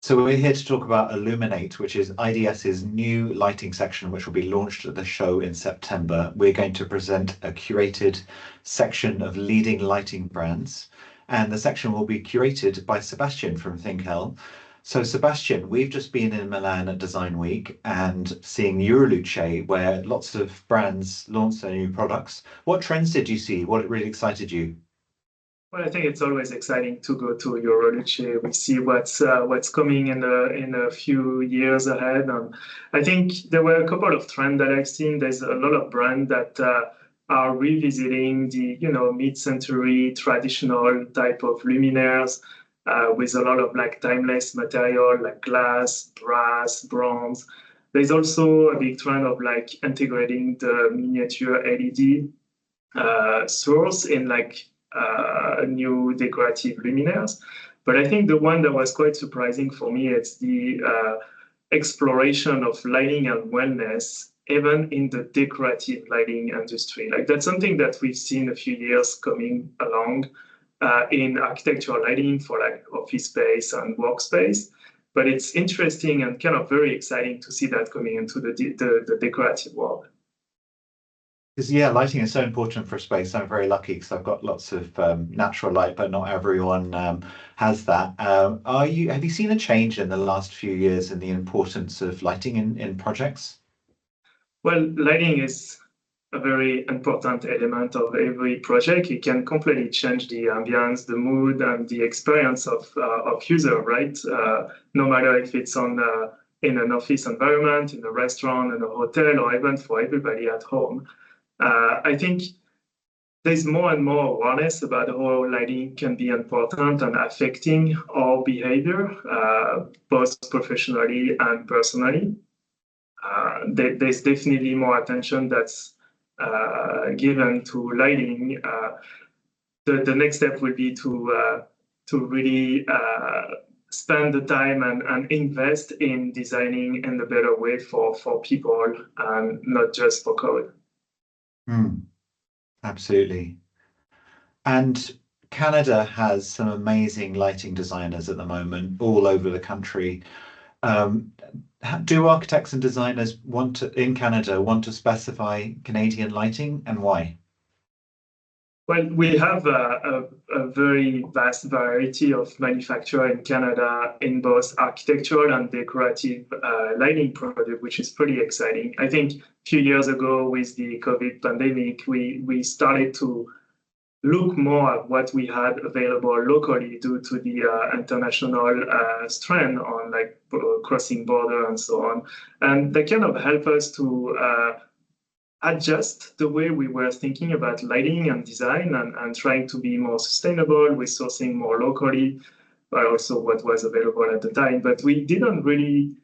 So we're here to talk about Illuminate, which is IDS's new lighting section, which will be launched at the show in September. We're going to present a curated section of leading lighting brands, and the section will be curated by Sebastien from ThinkL. So Sebastien, we've just been in Milan at Design Week and seeing Euroluce, where lots of brands launch their new products. What trends did you see? What really excited you? Well, I think it's always exciting to go to Euroluce. We see what's coming in a few years ahead. I think there were a couple of trends that I've seen. There's a lot of brands that are revisiting the mid-century traditional type of luminaires with a lot of like timeless material like glass, brass, bronze. There's also a big trend of like integrating the miniature LED source in like new decorative luminaires. But I think the one that was quite surprising for me is the exploration of lighting and wellness, even in the decorative lighting industry. Like that's something that we've seen a few years coming along in architectural lighting for like office space and workspace. But it's interesting and kind of very exciting to see that coming into the decorative world. Because yeah, lighting is so important for a space. I'm very lucky because I've got lots of natural light, but not everyone has that. Have you seen a change in the last few years in the importance of lighting in projects? Well, lighting is a very important element of every project. It can completely change the ambience, the mood, and the experience of user, right? No matter if it's in an office environment, in a restaurant, in a hotel, or even for everybody at home. I think there's more and more awareness about how lighting can be important and affecting our behavior, both professionally and personally. There's definitely more attention that's given to lighting. The next step will be to really spend the time and invest in designing in a better way for people and not just for code. Absolutely. And Canada has some amazing lighting designers at the moment all over the country. Do architects and designers in Canada want to specify Canadian lighting, and why? Well, we have a very vast variety of manufacturer in Canada in both architectural and decorative lighting product, which is pretty exciting. I think a few years ago with the COVID pandemic, we started to look more at what we had available locally due to the international strand on like crossing border and so on. And that kind of helped us to adjust the way we were thinking about lighting and design and trying to be more sustainable with sourcing more locally, but also what was available at the time. But we didn't really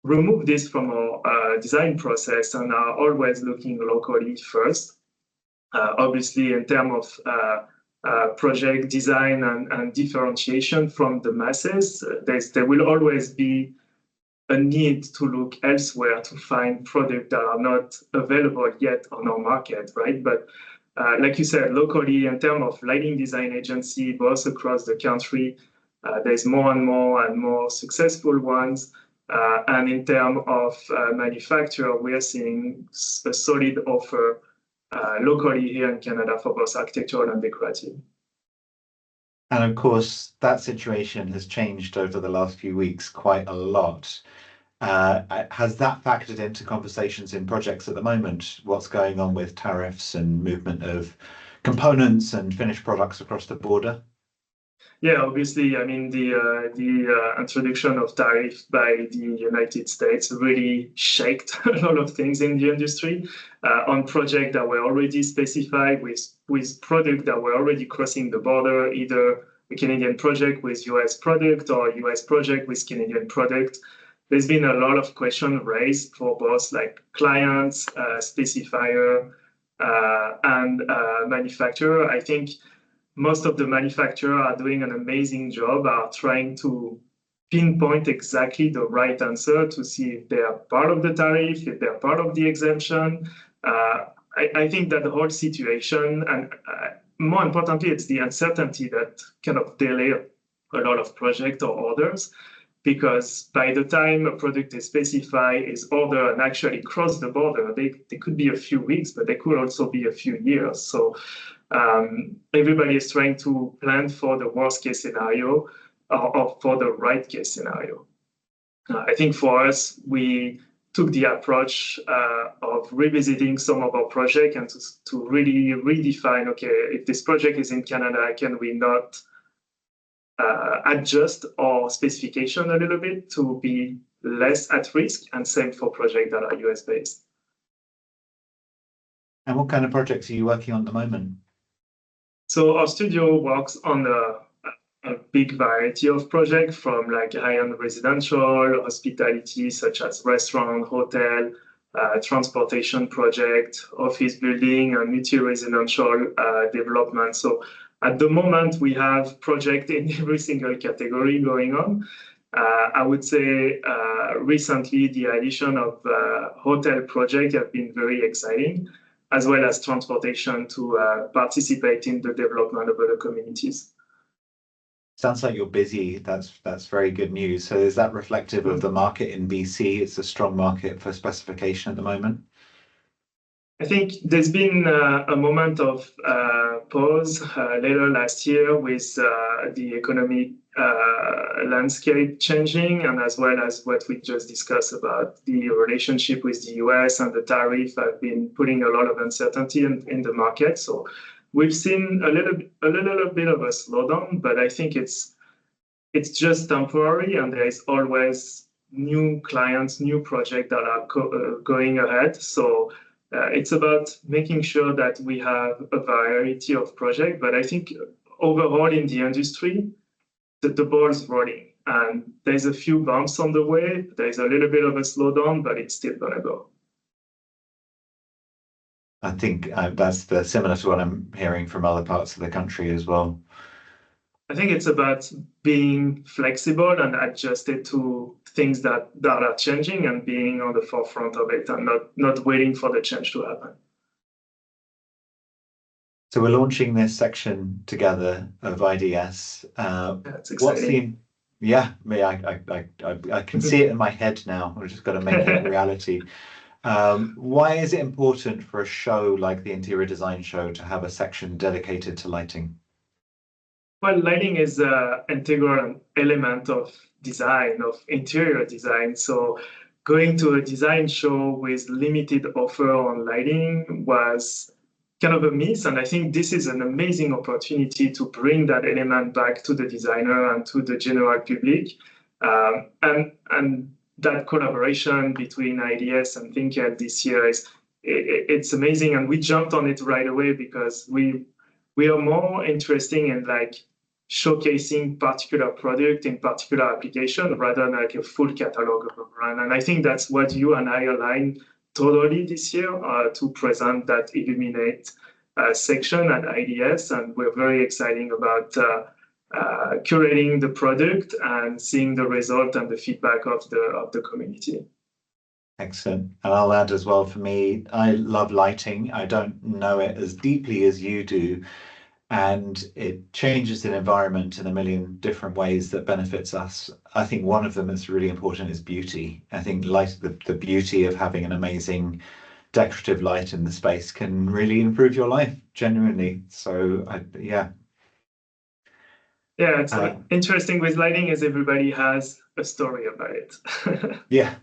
remove this from our design process and are always looking locally first. Obviously, in terms of project design and differentiation from the masses, there will always be a need to look elsewhere to find products that are not available yet on our market, right? But like you said, locally, in terms of lighting design agency, both across the country, there's more and more successful ones. And in terms of manufacturer, we are seeing a solid offer locally here in Canada for both architectural and decorative. And of course, that situation has changed over the last few weeks quite a lot. Has that factored into conversations in projects at the moment? What's going on with tariffs and movement of components and finished products across the border? Yeah, obviously, I mean, the introduction of tariffs by the United States really shaked a lot of things in the industry on projects that were already specified with products that were already crossing the border, either a Canadian project with US product or a US project with Canadian product. There's been a lot of questions raised for both like clients, specifier, and manufacturer. I think most of the manufacturers are doing an amazing job, are trying to pinpoint exactly the right answer to see if they are part of the tariff, if they're part of the exemption. I think that the whole situation, and more importantly, it's the uncertainty that kind of delay a lot of projects or orders. because by the time a product is specified, is ordered, and actually cross the border, they could be a few weeks, but they could also be a few years. So everybody is trying to plan for the worst case scenario or for the right case scenario. I think for us, we took the approach of revisiting some of our projects and to really redefine, okay, if this project is in Canada, can we not adjust our specification a little bit to be less at risk, and same for projects that are US based. And what kind of projects are you working on at the moment? So our studio works on a big variety of projects, from like high-end residential, hospitality, such as restaurant, hotel, transportation project, office building, and multi-residential development. So at the moment, we have projects in every single category going on. I would say recently the addition of hotel projects have been very exciting, as well as transportation to participate in the development of other communities. Sounds like you're busy. That's very good news. So is that reflective of the market in BC? It's a strong market for specification at the moment. I think there's been a moment of pause later last year with the economic landscape changing, and as well as what we just discussed about the relationship with the US and the tariff have been putting a lot of uncertainty in the market. So we've seen a little bit of a slowdown, but I think it's just temporary, and there is always new clients, new projects that are going ahead. So it's about making sure that we have a variety of projects. But I think overall in the industry, the ball's rolling, and there's a few bumps on the way. There's a little bit of a slowdown, but it's still gonna go. I think that's similar to what I'm hearing from other parts of the country as well. I think it's about being flexible and adjusted to things that are changing, and being on the forefront of it, and not waiting for the change to happen. So we're launching this section together of IDS. That's exciting. I can see it in my head now. We've just got to make it reality. Why is it important for a show like the Interior Design Show to have a section dedicated to lighting? Well, lighting is an integral element of design, of interior design. So going to a design show with limited offer on lighting was kind of a miss. And I think this is an amazing opportunity to bring that element back to the designer and to the general public. And that collaboration between IDS and ThinkL this year it's amazing. And we jumped on it right away because we are more interested in like showcasing particular product in particular application rather than like a full catalog of a brand. And I think that's what you and I aligned totally this year to present that Illuminate section at IDS. And we're very excited about curating the product and seeing the result and the feedback of the community. Excellent. And I'll add as well, for me, I love lighting. I don't know it as deeply as you do. And it changes the environment in a million different ways that benefits us. I think one of them that's really important is beauty. I think the beauty of having an amazing decorative light in the space can really improve your life, genuinely. So, yeah. Yeah, it's interesting with lighting is everybody has a story about it. Yeah,